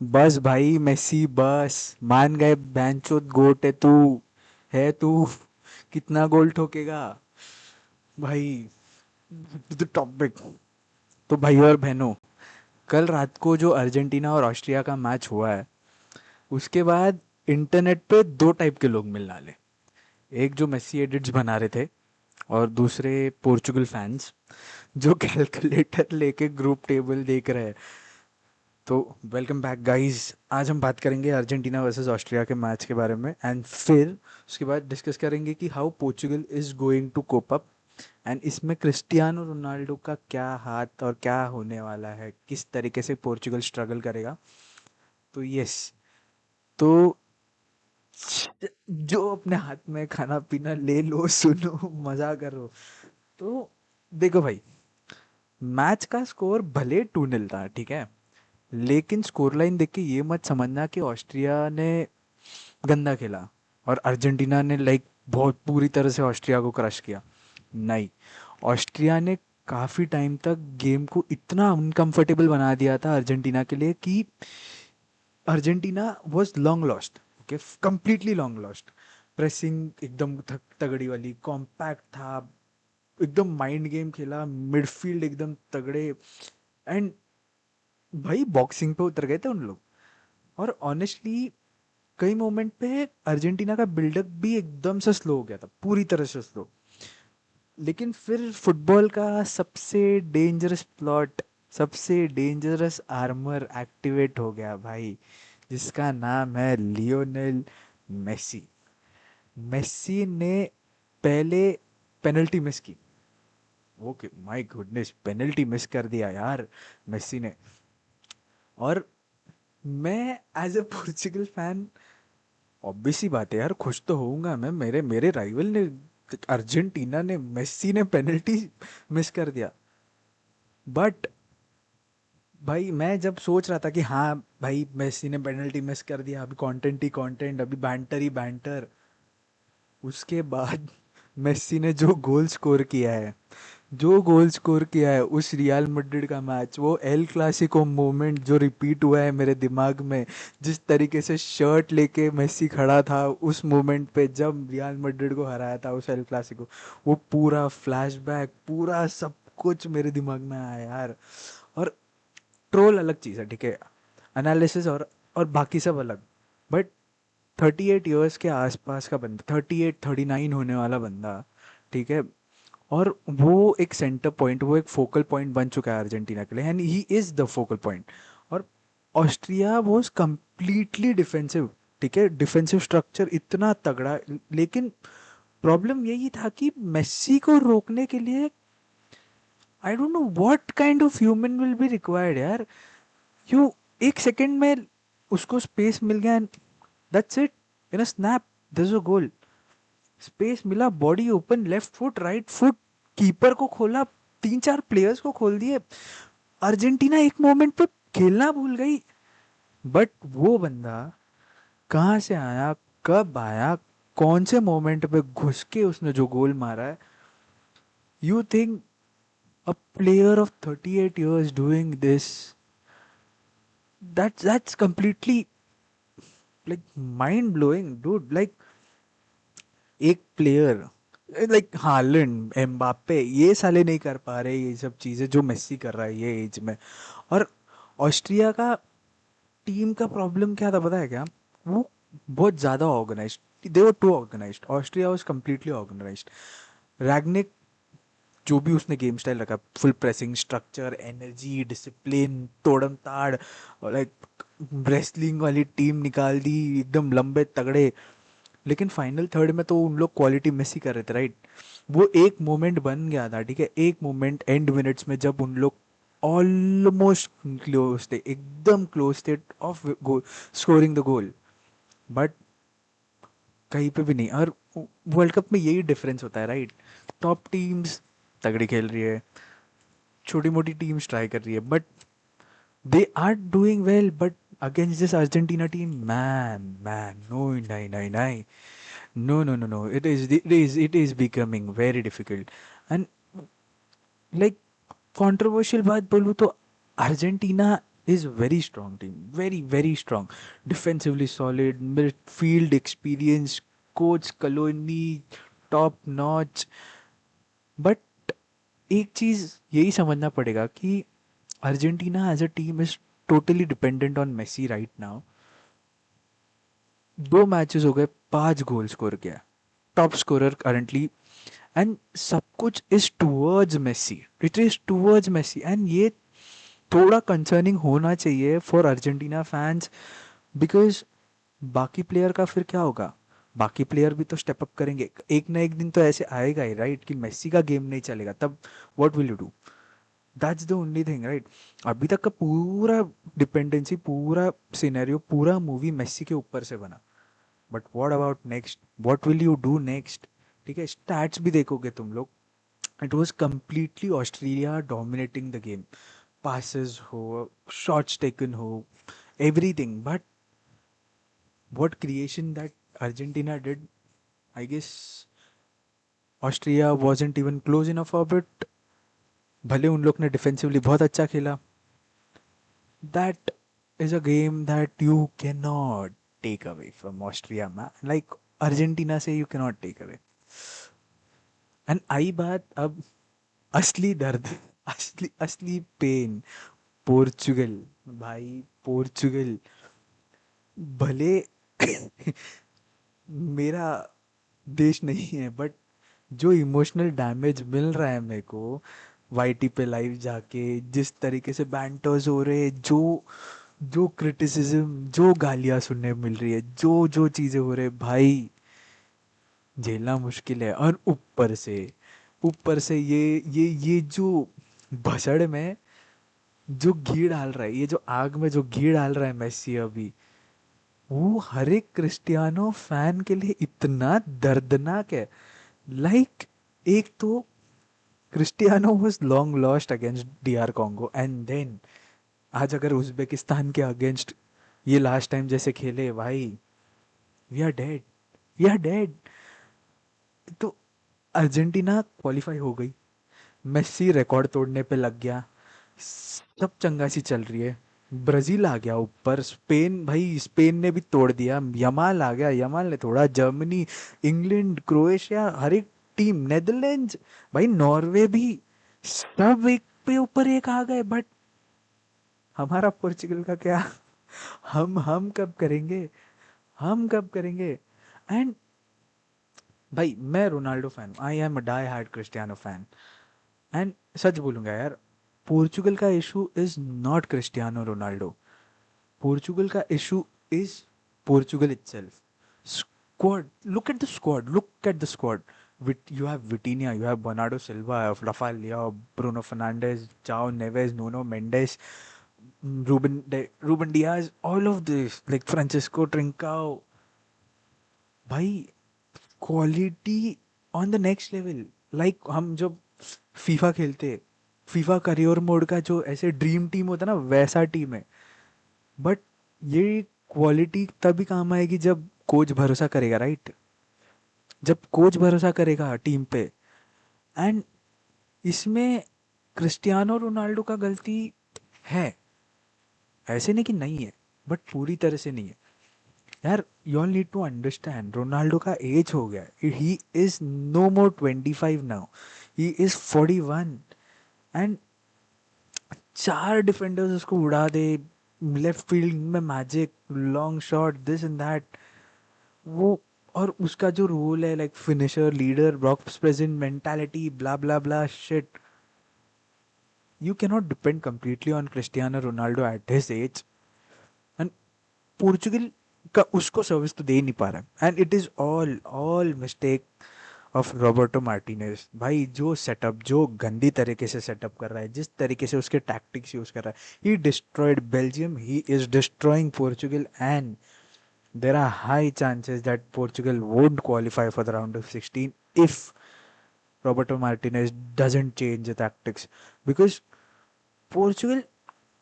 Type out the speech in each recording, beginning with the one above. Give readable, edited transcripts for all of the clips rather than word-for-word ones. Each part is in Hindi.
बस भाई मेसी बस। मान गए बैंचोद गोट है तू कितना गोल ठोकेगा भाई। The topic. तो भाई और बहनों, कल रात को जो अर्जेंटीना और ऑस्ट्रिया का मैच हुआ है, उसके बाद इंटरनेट पे दो टाइप के लोग मिलने वाले। एक जो मेसी एडिट्स बना रहे थे, और दूसरे पोर्चुगल फैंस जो कैलकुलेटर लेके ग्रुप टेबल देख रहे हैं। तो वेलकम बैक गाइस। आज हम बात करेंगे अर्जेंटीना वर्सेस ऑस्ट्रिया के मैच के बारे में, एंड फिर उसके बाद डिस्कस करेंगे कि how Portugal is going to cope up, and इसमें क्रिस्टियानो रोनाल्डो का क्या हाथ और क्या होने वाला है, किस तरीके से पोर्चुगल स्ट्रगल करेगा। तो यस। तो जो अपने हाथ में खाना पीना ले लो, सुनो, मजा करो। तो देखो भाई, मैच का स्कोर भले 2-0 था, ठीक है, लेकिन स्कोर लाइन देख के ये मत समझना कि ऑस्ट्रिया ने गंदा खेला और अर्जेंटीना ने लाइक बहुत पूरी तरह से ऑस्ट्रिया को क्रश किया। नहीं, ऑस्ट्रिया ने काफ़ी टाइम तक गेम को इतना अनकंफर्टेबल बना दिया था अर्जेंटीना के लिए कि Argentina was long lost. Okay, completely long lost. Pressing एकदम तगड़ी वाली, कॉम्पैक्ट था, एकदम माइंड गेम खेला, मिडफील्ड एकदम तगड़े, एंड भाई बॉक्सिंग पे उतर गए थे उन लोग। और ऑनेस्टली कई मोमेंट पे अर्जेंटीना का बिल्डअप भी एकदम से स्लो हो गया था, पूरी तरह से स्लो। लेकिन फिर फुटबॉल का सबसे डेंजरस प्लॉट, सबसे डेंजरस आर्मर एक्टिवेट हो गया भाई, जिसका नाम है लियोनेल मेसी। मेसी ने पहले पेनल्टी मिस की। Okay, my goodness, penalty miss कर दिया यार मेसी ने। और मैं as a Portugal fan, obvious सी बात है यार, खुश तो होऊंगा मैं। मेरे मेरे राइवल ने, अर्जेंटीना ने, मेसी ने पेनल्टी मिस कर दिया। बट भाई मैं जब सोच रहा था कि हाँ भाई मेसी ने पेनल्टी मिस कर दिया, अभी कंटेंट ही कंटेंट, अभी बैंटर ही बैंटर, उसके बाद मेसी ने जो गोल स्कोर किया है, जो गोल स्कोर किया है उस रियल मैड्रिड का मैच, वो एल क्लासिको मोमेंट जो रिपीट हुआ है मेरे दिमाग में, जिस तरीके से शर्ट लेके मेसी खड़ा था उस मोमेंट पे जब रियल मैड्रिड को हराया था उस एल क्लासिको, वो पूरा फ्लैशबैक, पूरा सब कुछ मेरे दिमाग में आया यार। और ट्रोल अलग चीज़ है, ठीक है, एनालिसिस और बाकी सब अलग, बट 38 ईयर्स के आसपास का बंदा, 38 39 होने वाला बंदा, ठीक है, और वो एक सेंटर पॉइंट, वो एक फोकल पॉइंट बन चुका है अर्जेंटीना के लिए, and he is the focal point. और ऑस्ट्रिया वॉज कंप्लीटली डिफेंसिव, ठीक है, डिफेंसिव स्ट्रक्चर इतना तगड़ा। लेकिन प्रॉब्लम यही था कि मेस्सी को रोकने के लिए I don't know what kind of human will be required यार। यू एक सेकंड में उसको स्पेस मिल गया, that's it, in a snap this is a goal. Space मिला, body open, left foot, right foot, keeper को खोला, तीन चार प्लेयर्स को खोल दिए। अर्जेंटीना एक मोमेंट पे खेलना भूल गई। बट वो बंदा कहाँ से आया, कब आया, कौन से मोमेंट पे घुस के उसने जो गोल मारा है। You think a player of 38 years doing this, that's completely like mind blowing dude, like एक प्लेयर लाइक हालैंड, एम्बापे, ये साले नहीं कर पा रहे ये सब चीजें जो मेसी कर रहा है ये एज में। और ऑस्ट्रिया का टीम का प्रॉब्लम क्या था पता है क्या? वो बहुत ज्यादा organized, they were too organized, Austria was completely organized. Rangnick जो भी उसने गेम स्टाइल रखा, full pressing, structure, energy, discipline, तोड़म ताड़, और लाइक रेसलिंग वाली टीम निकाल दी, एकदम लंबे तगड़े। लेकिन फाइनल थर्ड में तो उन लोग क्वालिटी मिस ही कर रहे थे, राइट? वो एक मोमेंट बन गया था, ठीक है, एक मोमेंट एंड मिनट्स में जब उन लोग ऑलमोस्ट क्लोज थे, एकदम क्लोज थे of goal, scoring the goal, but कहीं पे भी नहीं। और वर्ल्ड कप में यही डिफरेंस होता है, राइट? टॉप टीम्स तगड़ी खेल रही है, छोटी मोटी टीम्स ट्राई कर रही है, but they are doing well, but against this Argentina team, man, no, नहीं नहीं नहीं, no, no, no, no. It is becoming very difficult. And like, controversial बात बोलूँ तो Argentina is very strong team, very strong, defensively solid, midfield experience, coach Coloni top notch. But एक चीज यही समझना पड़ेगा कि Argentina as a team is totally dependent on Messi right now. 2 matches हो गए, 5 गोल स्कोर किया, टॉप स्कोरर करंटली, एंड सब कुछ is towards Messi, it is towards Messi. And ये थोड़ा कंसर्निंग होना चाहिए फॉर अर्जेंटीना फैंस, बिकॉज बाकी प्लेयर का फिर क्या होगा. बाकी प्लेयर भी तो स्टेप अप करेंगे, एक ना एक दिन तो ऐसे आएगा ही राइट कि मेसी का गेम नहीं चलेगा, तब what will you do. That's the only thing right. अभी तक का पूरा डिपेंडेंसी, पूरा सिनेरियो, पूरा मूवी मेसी के ऊपर से बना. But what about next, what will you do next. ठीक है, स्टैट्स भी देखोगे तुम लोग, it was completely Australia dominating the game. passes हो, shots taken हो, everything. But what creation that Argentina did, I guess Austria wasn't even close enough of it. भले उन लोग ने डिफेंसिवली बहुत अच्छा खेला. That is a game that you cannot take away from Austria, man. Like Argentina से you cannot take away. And I बात अब असली दर्द, असली असली पेन. पोर्चुगल, भाई पोर्चुगल, भले मेरा देश नहीं है, बट जो इमोशनल डैमेज मिल रहा है मेरे को वाईटी पे लाइव जाके, जिस तरीके से बैंटर्स हो रहे हैं, जो जो क्रिटिसिज्म, जो गालियां सुनने मिल रही है, जो जो चीजें हो रहे हैं, भाई झेलना मुश्किल है. और ऊपर से ये जो भसड़ में जो घी डाल रहा है, ये जो आग में जो घी डाल रहा है मेसी अभी, वो हर एक क्रिस्टियानो फैन के लिए इतना दर्दनाक है. लाइक एक तो Cristiano was long lost against DR Congo, and then आज अगर उज्बेकिस्तान के अगेंस्ट ये लास्ट टाइम जैसे खेले, भाई we are dead, we are dead. तो अर्जेंटीना क्वालिफाई हो गई, मेसी रिकॉर्ड तोड़ने पे लग गया, सब चंगासी चल रही है. ब्राजील आ गया ऊपर, स्पेन, भाई स्पेन ने भी तोड़ दिया, यमाल आ गया, यमाल ने तोड़ा, जर्मनी, इंग्लैंड, क्रोएशिया, हर एक टीम, नेदरलैंड्स, भाई नॉर्वे भी, सब एक पे ऊपर एक आ गए. बट हमारा पोर्चुगल का क्या? हम कब करेंगे, हम कब करेंगे. एंड भाई मैं Ronaldo fan, I am a die hard Cristiano fan. And सच बोलूंगा यार, पोर्चुगल का issue is not Cristiano Ronaldo. Portugal का issue is Portugal itself. Squad, look at the squad, look at the squad. You have Vitinha, you have Bernardo Silva, you have Rafael Leao, Bruno Fernandes, João Neves, Nuno Mendes, Ruben Diaz, all of this, like Francisco Trincao. भाई quality on the next level. Like हम जब फीफा खेलते, फीफा करियर मोड का जो ऐसे ड्रीम टीम होता है ना, वैसा टीम है. बट ये क्वालिटी तभी काम आएगी जब कोच भरोसा करेगा राइट, जब कोच भरोसा करेगा टीम पे. एंड इसमें क्रिस्टियानो रोनाल्डो का गलती है, ऐसे नहीं कि नहीं है, बट पूरी तरह से नहीं है यार. You all need to understand, Ronaldo का एज हो गया, he is no more 25 now, he is 41. And 4 defenders उसको उड़ा दे, लेफ्ट फील्ड में magic, long shot, this and that, वो. और उसका जो रोल है like finisher, leader, box present mentality, blah blah blah shit, you cannot depend completely on Cristiano Ronaldo at his age. And Portugal का उसको सर्विस तो दे नहीं पा रहा है, and it is all all mistake of Roberto Martinez. भाई जो सेटअप, जो गंदी तरीके से सेटअप कर रहा है, जिस तरीके से उसके टैक्टिक्स यूज कर रहा है, he destroyed Belgium, he is destroying Portugal. And there are high chances that Portugal won't qualify for the round of 16 if Roberto Martinez doesn't change the tactics. Because Portugal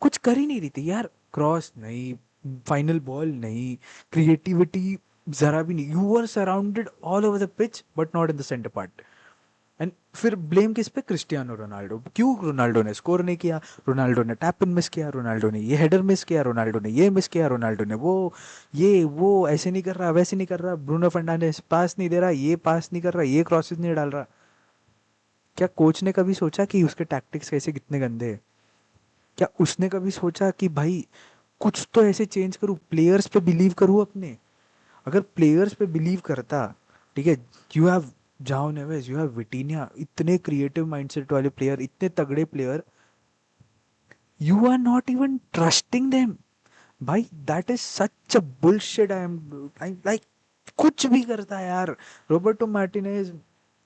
कुछ कर ही नहीं रही थी यार, क्रॉस नहीं, फाइनल बॉल नहीं, क्रिएटिविटी जरा भी नहीं. You were surrounded all over the pitch but not in the centre part. And फिर ब्लेम किस पे? Cristiano Ronaldo. क्यों? रोनाल्डो ने स्कोर नहीं किया, रोनाल्डो ने टैप इन मिस किया, रोनाल्डो ने ये हेडर मिस किया, रोनाल्डो ने ये मिस किया, रोनाल्डो ने वो ऐसे नहीं कर रहा, वैसे नहीं कर रहा, ब्रूनो फर्नांडिस पास नहीं दे रहा, ये पास नहीं कर रहा, ये क्रॉसेस नहीं डाल रहा। क्या कोच ने कभी सोचा कि उसके टैक्टिक्स कैसे कितने गंदे हैं? क्या उसने कभी सोचा कि भाई कुछ तो ऐसे चेंज करूँ, प्लेयर्स पे बिलीव करूँ अपने? अगर प्लेयर्स पे बिलीव करता, ठीक है, you have Joao Neves, you have Vitinha, इतने क्रिएटिव माइंडसेट वाले प्लेयर, इतने तगड़े player, you are not even trusting them. भाई that is such a bullshit. I like कुछ भी करता है यार। रॉबर्टो मार्टिनेज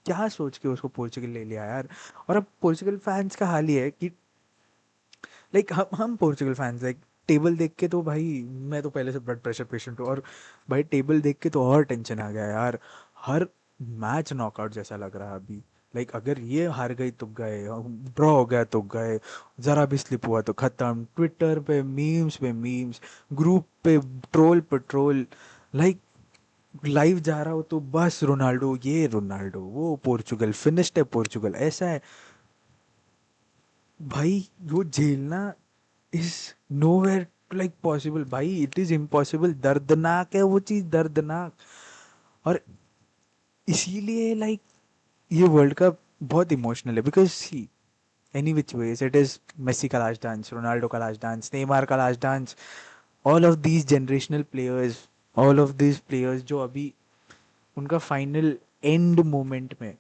क्या सोच के उसको पोर्चुगल ले लिया यार। और अब पोर्चुगल फैंस का हाल ही है कि लाइक हम पोर्चुगल फैंस लाइक टेबल देख के तो भाई, मैं तो पहले से ब्लड प्रेशर पेशेंट हूँ, और भाई टेबल देख के तो और टेंशन आ गया यार। हर मैच नॉकआउट जैसा लग रहा है अभी। लाइक अगर ये हार गई तो गए, ड्रॉ हो गया तो गए, जरा भी स्लिप हुआ तो खत्म। ट्विटर पे मीम्स, ग्रुप पे ट्रोल, लाइक लाइव जा रहा हो तो बस रोनाल्डो, ये रोनाल्डो, वो पोर्चुगल फिनिश्ड है, पोर्चुगल ऐसा है। भाई वो झेलना इज नोवेयर लाइक पॉसिबल भाई, इट इज इम्पॉसिबल। दर्दनाक है वो चीज, दर्दनाक। और इसीलिए लाइक ये वर्ल्ड कप बहुत इमोशनल है, because see any which ways it is Messi का लास्ट डांस, रोनाल्डो का लास्ट डांस, नेमार का last dance, all of these generational players, all of these players जो अभी उनका फाइनल एंड मोमेंट में।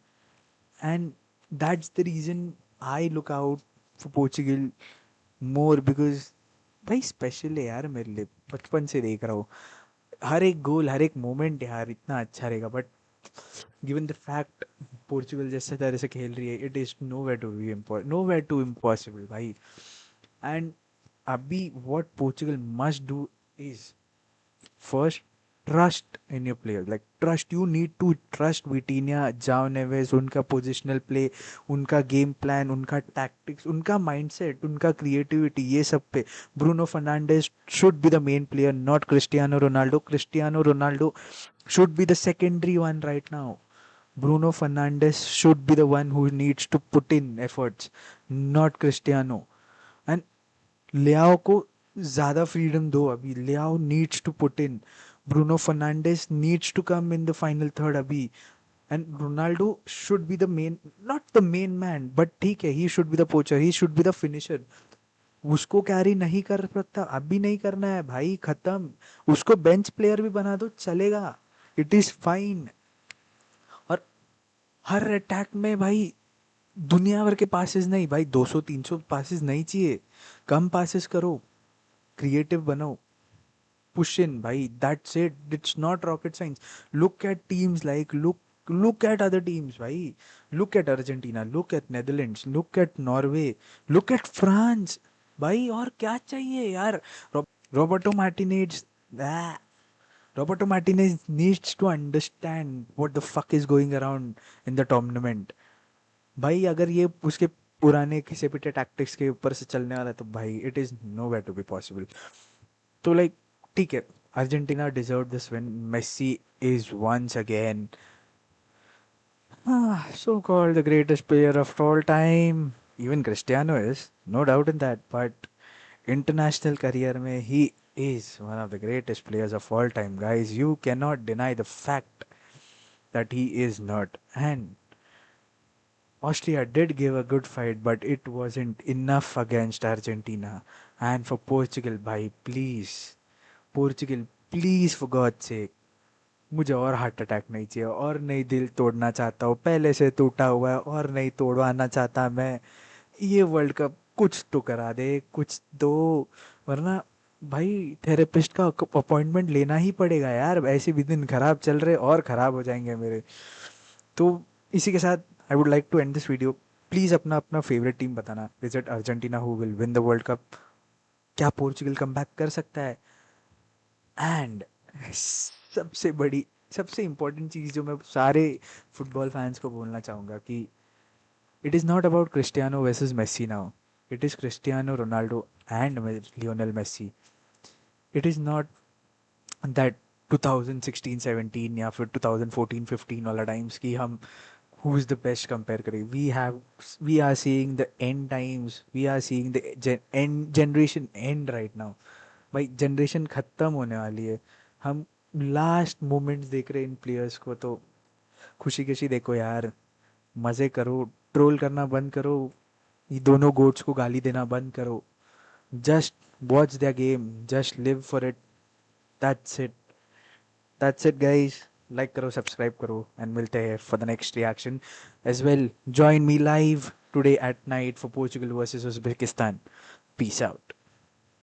And that's the reason I look out for Portugal more, because भाई स्पेशल है यार मेरे लिए, बचपन से देख रहा हूँ। हर एक गोल, हर एक मोमेंट यार इतना अच्छा रहेगा, but given the fact Portugal जैसे तरह से खेल रही है, it is nowhere to be nowhere to impossible भाई। एंड अभी what Portugal must do is first trust in your players, like trust, you need to trust Vitinha, Jao Neves, उनका पोजिशनल प्ले, उनका गेम प्लान, उनका टैक्टिक्स, उनका माइंडसेट, उनका क्रिएटिविटी, ये सब पे Bruno Fernandes should be the main player, not Cristiano Ronaldo. Cristiano Ronaldo should be the secondary one right now. Bruno Fernandes should be the one who needs to put in efforts, not Cristiano. And Leao को ज्यादा फ्रीडम दो अभी, Leao needs to put in, Bruno Fernandes needs to come in the final third अभी। And Ronaldo should be the main, not the main man, but ठीक है, he should be the poacher, he should be the finisher. उसको कैरी नहीं कर सकता, अभी नहीं करना है भाई, खत्म। उसको बेंच प्लेयर भी बना दो चलेगा, इट इज फाइन। और हर अटैक में भाई दुनिया भर के पासेस नहीं भाई, 200-300 पासेस नहीं चाहिए, कम पासेस करो, क्रिएटिव बनो, push in bhai, that's it, it's not rocket science. Look at teams like, look at other teams bhai, look at Argentina, look at Netherlands, look at Norway, look at France भाई। और क्या चाहिए यार? Roberto Martinez, Roberto Martinez needs to understand what the fuck is going around in the tournament. भाई अगर ये उसके पुराने घिसे पिटे टैक्टिक्स के ऊपर से चलने वाला है तो भाई it is nowhere to be possible. तो लाइक ठीक है, Argentina deserve this win, Messi is once again so called the greatest player of all time. Even Cristiano is, no doubt in that, but international career mein he is one of the greatest players of all time, guys. You cannot deny the fact that he is not. And Austria did give a good fight, but it wasn't enough against Argentina. And for Portugal, bhai, please, Portugal, please, for God's sake, मुझे और हार्ट अटैक नहीं चाहिए, और नहीं दिल तोड़ना चाहता हूँ, पहले से टूटा हुआ है, और नहीं तोड़वाना चाहता मैं। ये वर्ल्ड कप कुछ तो करा दे, कुछ दो, वरना भाई थेरेपिस्ट का अपॉइंटमेंट लेना ही पड़ेगा यार, ऐसे भी दिन खराब चल रहे और खराब हो जाएंगे मेरे। तो इसी के साथ I would like to end this video. Please अपना अपना फेवरेट टीम बताना, is it Argentina who will win the world cup? क्या पोर्चुगल कम कर सकता है? एंड सबसे बड़ी, सबसे इंपॉर्टेंट चीज़ जो मैं सारे फुटबॉल फैंस को बोलना चाहूँगा कि it is not about Cristiano versus Messi now, it is Cristiano Ronaldo and Lionel Messi. It is not that 2016-17 या फिर 2014-15 वाला टाइम्स की हम who is the best compare करें, we are seeing the end times, we are seeing the end generation and right now. भाई जनरेशन खत्म होने वाली है, हम लास्ट मोमेंट्स देख रहे हैं इन प्लेयर्स को। तो खुशी खुशी देखो यार, मजे करो, ट्रोल करना बंद करो, ये दोनों गोट्स को गाली देना बंद करो, just watch the game, just live for it, that's it, that's it guys. Like करो, सब्सक्राइब करो, एंड मिलते हैं for the next reaction as well. Join me live today at night for Portugal versus Uzbekistan. Peace out.